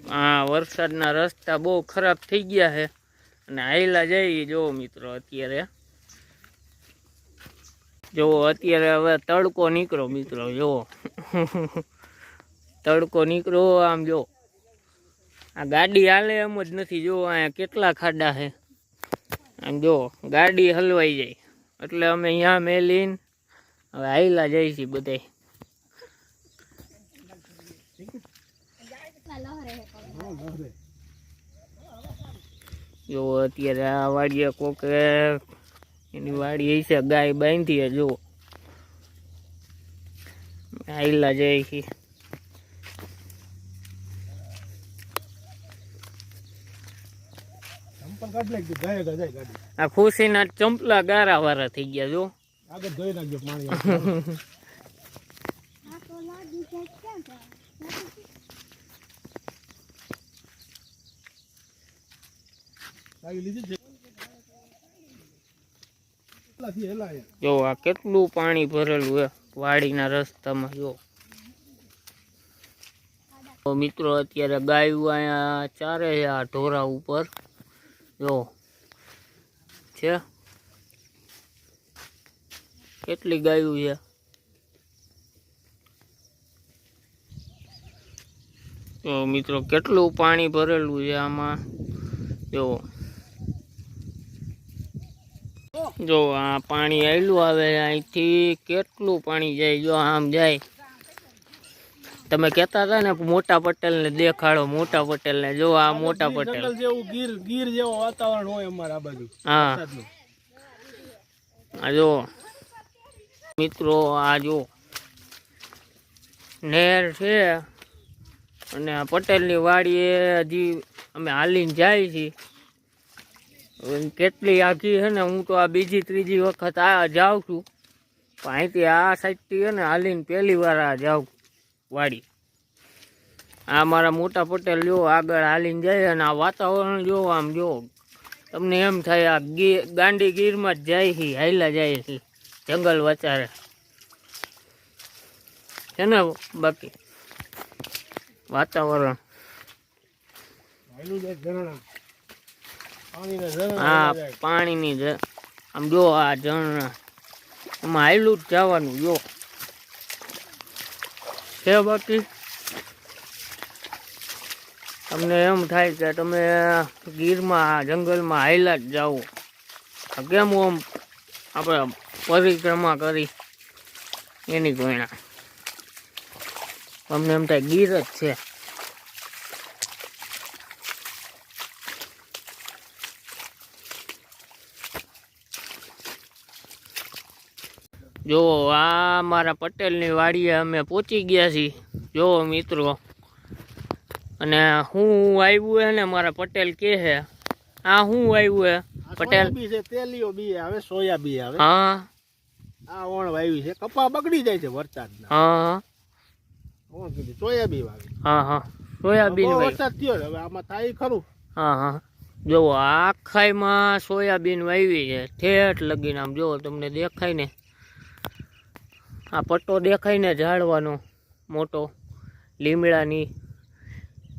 हाँ वरसादना रस्ता बहुत खराब थी गया है અને આયલા જાય જો મિત્રો અત્યારે જો અત્યારે હવે તડકો નીકળો મિત્રો જો તડકો નીકળો આમ જો આ ગાડી હાલે એમ જ નથી જો અહીંયા કેટલા ખાડા છે આમ જો ગાડી હલવાઈ જાય એટલે અમે અહીંયા મેલીને હવે આયલા જાય છે બધાય જો અત્યારે આ વાડીએ કોકે એની વાડી છે ગાય બાંધી જો આયલા જાય છે આ ખુશીના ચંપલા ગારા વાળા થઈ ગયા જો આગળ ધોઈ નાખજો પાણી જો આ કેટલું પાણી ભરેલું હે વાડીના રસ્તામાં જો તો મિત્રો અત્યારે ગાયું અહીંયા ચારે છે આ ઢોરા ઉપર જો છે કેટલી ગાયું છે તો મિત્રો કેટલું પાણી ભરેલું છે આમાં જો આ પાણી આયલું આવે અહીંથી કેટલું પાણી જાય જો આમ જાય તમે કહેતા હતા ને મોટા પટેલ ને દેખાડો મોટા પટેલ ને જો આ મોટા પટેલ જેવું ગીર જેવો વાતાવરણ હોય અમારા આ બાજુ હા આ જો મિત્રો આ જો નહેર છે અને આ પટેલની વાડીએ હજી અમે હાલીને જાય છીએ કેટલી આખી છે ને હું તો આ બીજી ત્રીજી વખત આ જાઉં છું પણ અહીંથી આ સાઈડથી છે ને હાલીને પહેલી વાર આ જાઉં વાડી આ મારા મોટા પટેલ જો આગળ હાલીને જાય અને આ વાતાવરણ જો આમ જો તમને એમ થાય આ ગાંડી ગીરમાં જ જાય છે હાઈલા જાય છે જંગલ વચારે છે ને બાકી વાતાવરણ હા પાણીની આમ જો આ ઝરણા એમાં હાયલું જ જવાનું જો છે બાકી તમને એમ થાય કે તમે ગીરમાં જંગલમાં હાયલા જ જાઓ કેમ આમ આપણે પરિક્રમા કરી એની કોઈના તમને એમ થાય ગીર જ છે જો આ મારા પટેલની વાડીએ અમે પહોંચી ગયા છીએ જો મિત્રો અને હું આવ્યું હે ને મારા પટેલ કે છે આ હું આવ્યું હે પટેલ તેલીઓ બી આવે સોયાબી આવે હા આ ઓણ વાવી છે કપા બગડી જાય છે વરસાદના હા ઓણ કીધી સોયાબી વાવી હા હા સોયાબીન વરસાદ થયો હવે આમાં થાય ખરું હા હા જો આખાઈમાં સોયાબીન વાવી છે ઠેઠ લગીને આમ જો તમને દેખાય ને આ પટ્ટો દેખાય ને ઝાડવાનો મોટો લીમડાની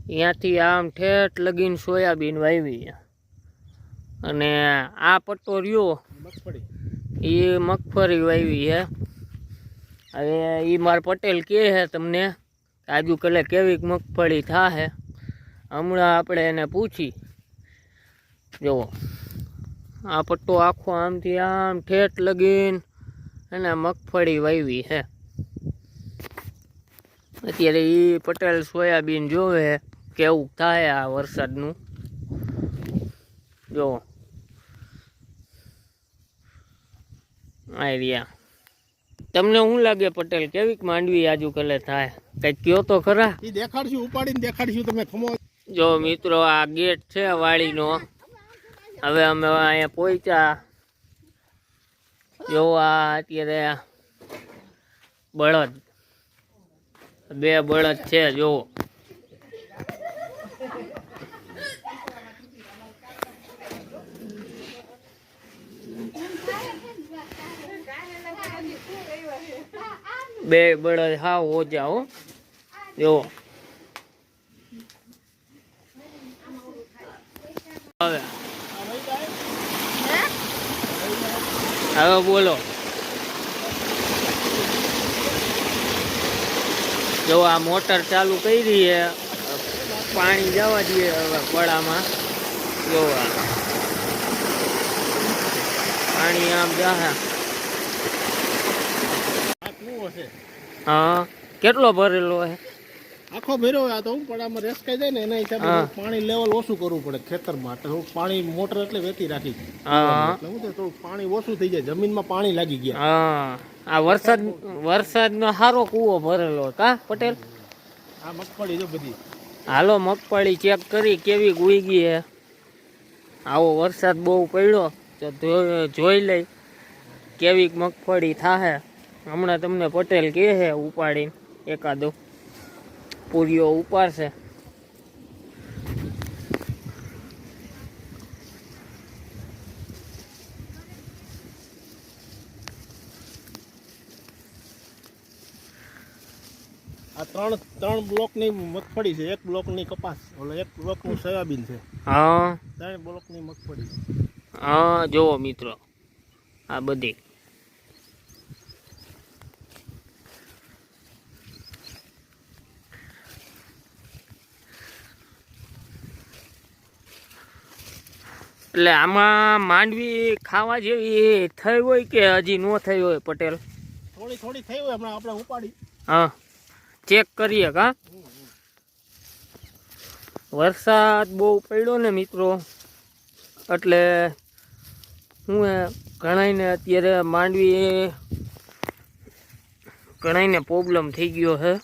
ત્યાંથી આમ ઠેઠ લગીને સોયાબીન વાવી છે અને આ પટ્ટો રહ્યો એ મગફળી વાવી છે હવે એ મારા પટેલ કહે છે તમને આજુ કલે કેવી મગફળી થાય હમણાં આપણે એને પૂછી જુઓ આ પટ્ટો આખો આમથી આમ ઠેઠ લગીને અને મગફળી વાવી છે અત્યારે એ પટેલ સોયાબીન જોવે કેવું થાય આ વરસાદનું જો આઈડિયા તમને શું લાગે પટેલ કેવીક માંડવી આજુ કલે થાય કઈ કયો તો ખરા દેખાડશું ઉપાડીને દેખાડશું તમે ખમો જો મિત્રો આ ગેટ છે વાડીનો હવે અમે અહીંયા પહોંચ્યા જો આ અત્યારે બળદ બે બળદ છે જો બે બળદ હા ઓજા હો જો હવે હવે બોલો. જો આ મોટર ચાલુ કરી છે, પાણી જવા દઈએ હવે પડામાં. જો પાણી આમ જાહે. હા, કેટલો ભરેલો છે? આખો ભર્યો. આ તો હું પડામાં રેસકાઈ જાય ને એના હિસાબે પાણી લેવલ ઓછું કરવું પડે ખેતરમાં. તો પાણી મોટર એટલે વેતી રાખી એટલે શું છે, થોડું પાણી ઓછું થઈ જાય, જમીનમાં પાણી લાગી ગયા. હા, આ વરસાદનો સારો કૂવો ભરેલો કા પટેલ? આ મગફળી જો બધી. હાલો મગફળી ચેક કરી કેવી ઉઈ ગઈ હે. આવો વરસાદ બહુ પડ્યો તો જોઈ લઈ કેવી મગફળી થાહે. હમણાં તમને પટેલ કહે છે ઉપાડીને એકાદો પૂરીઓ ઉપાડશે. આ ત્રણ બ્લોકની મગફળી છે, એક બ્લોકની કપાસ, ઓલો એક બ્લોકનું સોયાબીન છે. હા, 3 બ્લોકની મગફળી. હા જોવો મિત્રો આ બધી. એટલે આમાં માંડવી ખાવા જેવી થઈ હોય કે હજી ન થઈ હોય પટેલ? થોડી થોડી થઈ હોય, હમણાં આપણે ઉપાડી. હા, ચેક કરીએ કા. વરસાદ બહુ પડ્યો ને મિત્રો, એટલે હું ઘણાઈને અત્યારે માંડવી ઘણાઈને પ્રોબ્લેમ થઈ ગયો છે.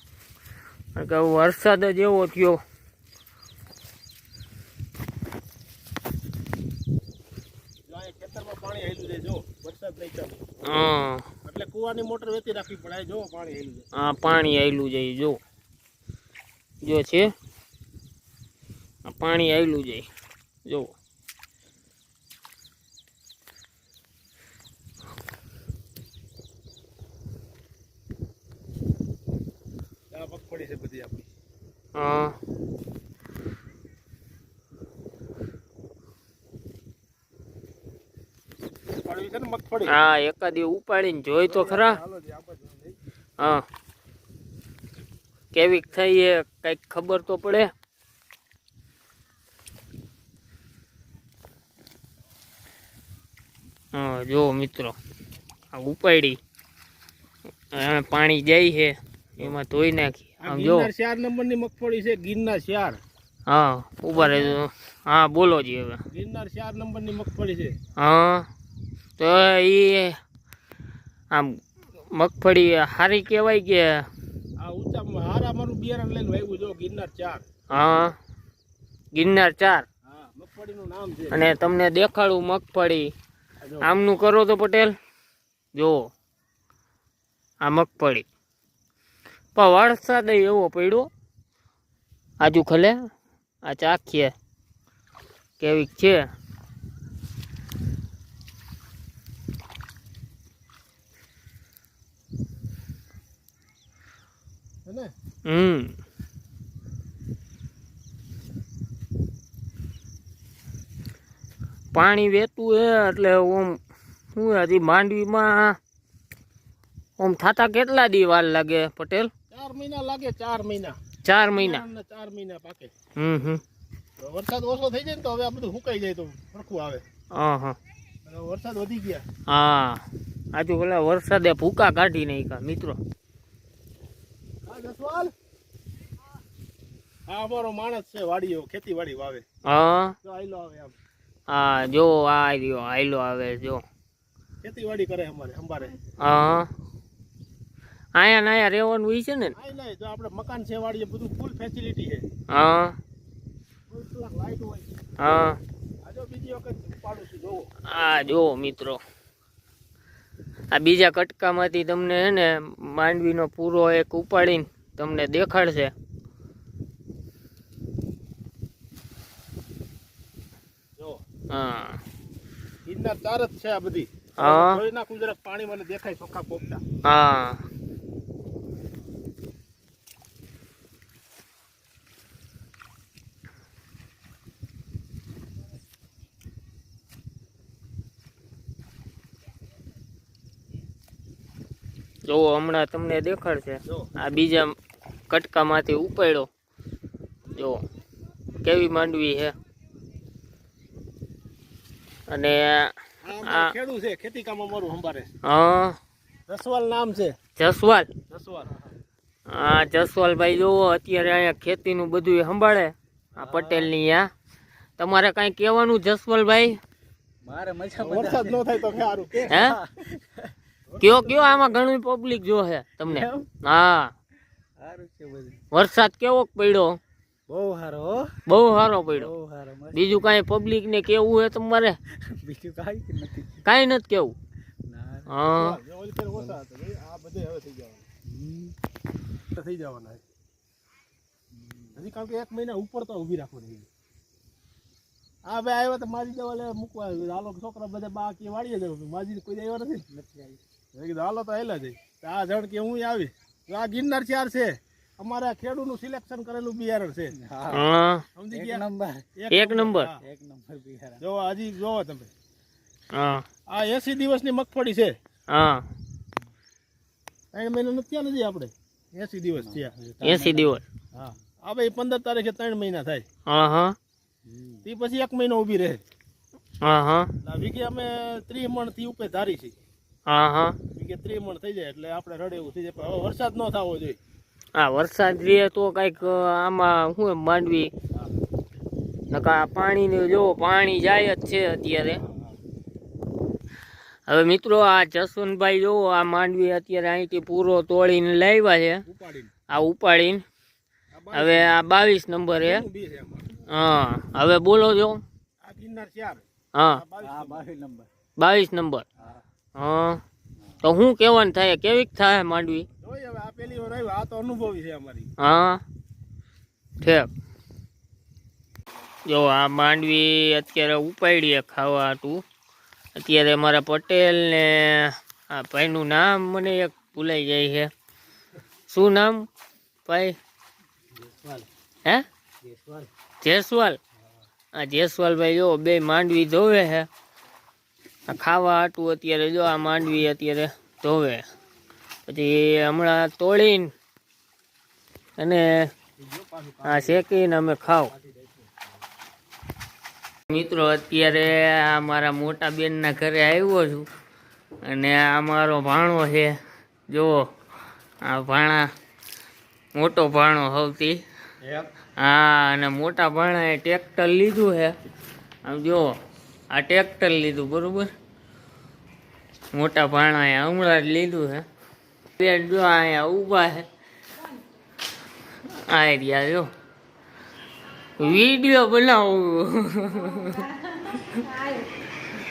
કારણ કે વરસાદ જ એવો થયો. ખેતરમાં પાણી હેલું જાય જો વરસાદ નહીં ચાલે. હા, એટલે કુવાની મોટર વેતી રાખવી પડે. જો પાણી હેલું જાય. હા, પાણી આવેલું જાય. જો છે પાણી આવેલું જાય. જો આ મગફળી છે બધી આપણી. હા, હા, એકાદી ઉપાડીને જોઈ તો ખરા. હા, કેવીક થઈ એ કઈક ખબર તો પડે. હા જો મિત્રો આ ઉપાડી પાણી જાય છે એમાં ધોઈ નાખી. આમ જો 4 નંબરની મગફળી છે, ગિરનાર 4. હા, ઉભા રહેજો. હા બોલો જી હવે. ગિરનાર 4 નંબરની મગફળી છે. હા, તો એ આમ મગફળી સારી કહેવાય કે? આ ઊંચા હારા મારું બિયારણ લઈને વાવ્યું જો ગિરનાર 4. હા, ગિરનાર 4. હા, મગફળીનું નામ છે. અને તમને દેખાડું મગફળી. આમનું કરો તો પટેલ જો આ મગફળી. પણ વરસાદ એવો પડ્યો આજુ ખલે. આ ચાખીએ કેવીક છે. પાણી વેતું હે એટલે ઓમ શું હજી માંડવીમાં ઓમ થાતા કેટલા દી વાર લાગે પટેલ? 4 મહિના લાગે. 4 મહિના. 4 મહિના. 4 મહિના પાકે. વરસાદ ઓછો થઈ જાય ને તો હવે આ બધું સુકાઈ જાય તો સરખું આવે. હા, વરસાદ વધી ગયા. હા, આજુ પેલા વરસાદે ભૂકા કાઢી નાખ્યા મિત્રો. હા, અમારો માણસ છે વાડીઓ, ખેતીવાડી વાવે. હા, જો આયલો આવે આમ. હા જો આ રહ્યો આયલો આવે જો. ખેતીવાડી કરે અંબારે. હા, આયા ને આયા રહેવાનું હોય છે ને? નહીં, જો આપણે મકાન છે વાડીએ, બધું ફૂલ ફેસિલિટી છે. હા, લાઈટ હોય. હા, આજો બીજી વખત પાડું છું જોવો. હા જો મિત્રો આ બીજા કટકામાંથી તમને હે ને માંડવીનો પૂરો એક ઉપાડીને તમને દેખાડશે. જો હા, ગિરનાર 4 જ છે આ બધી. હા, જોઈ નાખું જરાક પાણી મને દેખાય ચોખ્ખા પોપટા. હા, જો હમણાં તમને દેખાડશે જો આ બીજા કટકામાંથી ઉપાડ્યો જો કેવી માંડવી છે અને આ ખેડૂત છે ખેતી કામ અમારું સંભાળે છે હા જસવાલ નામ છે જસવાલ જસવાલ હા જસવાલભાઈ જોવો અત્યારે અહીંયા ખેતીનું બધું સંભાળે આ પટેલની અહીંયા તમારે કાંઈ કહેવાનું જસવાલભાઈ મારે મજા વરસાદ ન થાય તો સારું કે હે કયો આમાં ઘણું પબ્લિક જો છે તમને હા સારું છે બધું. વરસાદ કેવો પડ્યો બહુ સારો હો, બહુ સારો પડ્યો બહુ સારો મસ્ત. બીજું કાંઈ પબ્લિક ને કેવું છે તમારે બીજું કાંઈ નથી. કાંઈ નથી કેવું ના હા ઓલી ફેર ઓછા હતા ભાઈ, આ બધે હવે થઈ જવાના થઈ જવાના હજી કારણ કે 1 મહિના ઉપર તો ઊભી રાખવાની આ ભાઈ આવ્યા તો મારી દવા લે મૂકવા હાલો છોકરા બધા બાકી વાળીએ જવું માજી કોઈ આવ્યા નથી નથી આવી. મેં કીધું હાલો તો હેલા જઈ આ જણ કે હું આવી તો આ ગિરનાર 4 છે અમારા ખેડૂતનું સિલેક્શન કરેલું બિયારણ છે હા હા સમજી એક ગયા નંબર એક નંબર. હા. એક નંબર બિહારા. જો હજી જોવો તમે હા આ 80 દિવસની મગફળી છે હા 3 મહિના નથી થયા નથી આપણે 80 દિવસ થયા 80 દિવસ હા આ ભાઈ 15 તારીખે 3 મહિના થાય હા હા તે પછી 1 મહિનો ઊભી રહે હા હા આ વીઘે અમે 30 મણ થી ઉપર ધારી છે હા હા વીઘે 30 મણ થઈ જાય એટલે આપણે રડે એવું થઈ જાય પણ હવે વરસાદ ન થવો જોઈએ હા વરસાદ રહે તો કંઈક આમાં શું એમ માંડવી નકા પાણીને જો પાણી જાય જ છે અત્યારે હવે મિત્રો આ જસવંતભાઈ જો આ માંડવી અત્યારે અહીંથી પૂરો તોડીને લાવ્યા છે ઉપાડીને આ ઉપાડીને હવે આ 22 નંબર છે બી છે આમાં. હા હવે બોલો જો આ ગિરનાર 4 હા હા 22 નંબર. 22 નંબર હા હા તો શું કહેવાનું થાય કેવીક થાય માંડવી જોઈએ હવે આ પેલી વાર આવ્યો આ તો અનુભવી છે અમારી હા ઠેક જો આ માંડવી અત્યારે ઉપાડીએ ખાવા હતું અત્યારે મારા પટેલ ને આ ભાઈનું નામ મને એક ભૂલાઈ જાય છે શું નામ ભાઈ હે જયસ્વાલ આ જયસ્વાલભાઈ જો બે માંડવી ધોવે છે આ ખાવા હાટું અત્યારે જો આ માંડવી અત્યારે ધોવે પછી હમણાં તોડીને અને આ શેકીને અમે ખાવ મિત્રો અત્યારે આ મારા મોટા બેનના ઘરે આવ્યો છું અને આ મારો ભાણો છે જુઓ આ ભાણા મોટો ભાણો સૌથી હા અને મોટા ભાણાએ ટ્રેક્ટર લીધું છે આમ જુઓ આ ટ્રેક્ટર લીધું બરોબર મોટા ભાણાએ હમણાં જ લીધું છે બેન જો અહીંયા ઊભા છે આ રહ્યા જો વિડીયો બનાવું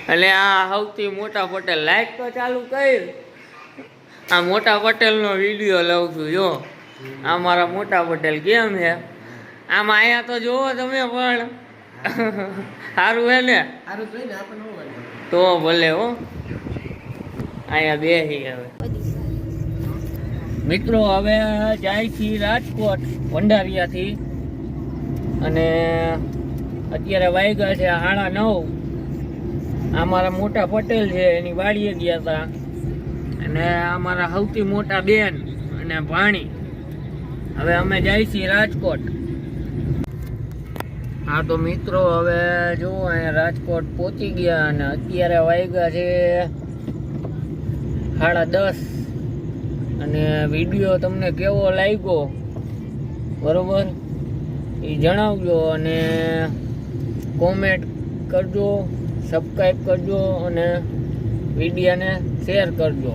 એટલે આ સૌથી મોટા પટેલ લાઈક તો ચાલુ કરી આ મોટા પટેલનો વિડીયો લઉં છું જો આ મારા મોટા પટેલ કેમ છે આમાં અહીંયા તો જોવો તમે પણ સારું હે ને તો ભલે હો અહીંયા બેસી હવે મિત્રો હવે જાય છે રાજકોટ ભંડારિયાથી અને અત્યારે વાગ્યા છે 9:30 આ મારા મોટા પટેલ છે એની વાડીએ ગયા હતા અને આ મારા સૌથી મોટા બેન અને ભાણી હવે અમે જાય છીએ રાજકોટ હા તો મિત્રો હવે જો અહીંયા રાજકોટ પહોંચી ગયા અને અત્યારે વાગ્યા છે 10:30 અને વિડીયો તમને કેવો લાગ્યો બરોબર એ જણાવજો અને કોમેન્ટ કરજો સબસ્ક્રાઈબ કરજો અને વિડીયોને શેર કરજો